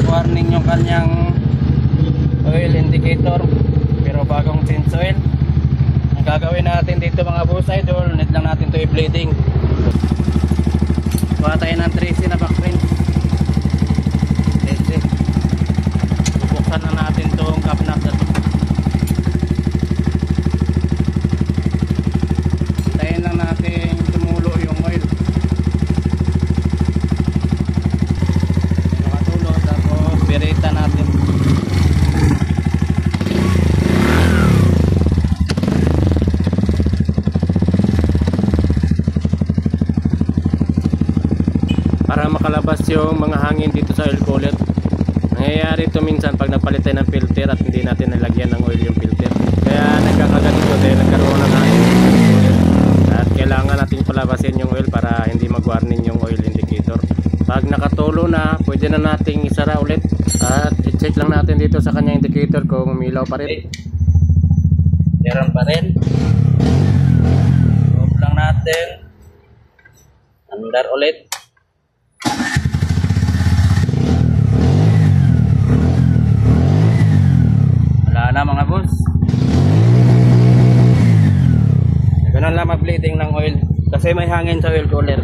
nag-warning yung kanyang oil indicator, pero bagong change oil. Ang gagawin natin dito mga boss idol, need lang natin to i-bleeding. Kuha tayo ng 13 na backpin. Bubuksan na natin tong cap nut. Hintayin lang natin tumulo yung oil. Nakatulo, tapos birita natin. Para makalabas yung mga hangin dito sa oil cooler. Nangyayari ito minsan pag nagpalit tayo ng filter at hindi natin nalagyan ng oil yung filter. Kaya nagkakaganito dahil nagkaroon ng hangin. At kailangan natin palabasin yung oil para hindi mag-warning yung oil indicator. Pag nakatulo na, pwede na nating isara ulit. At i-check lang natin dito sa kanyang indicator kung umilaw pa rin. Meron pa rin. Off lang natin. Andar ulit. Wala na mga boss. Ganun lang mag-bleeding ng oil kasi may hangin sa oil cooler.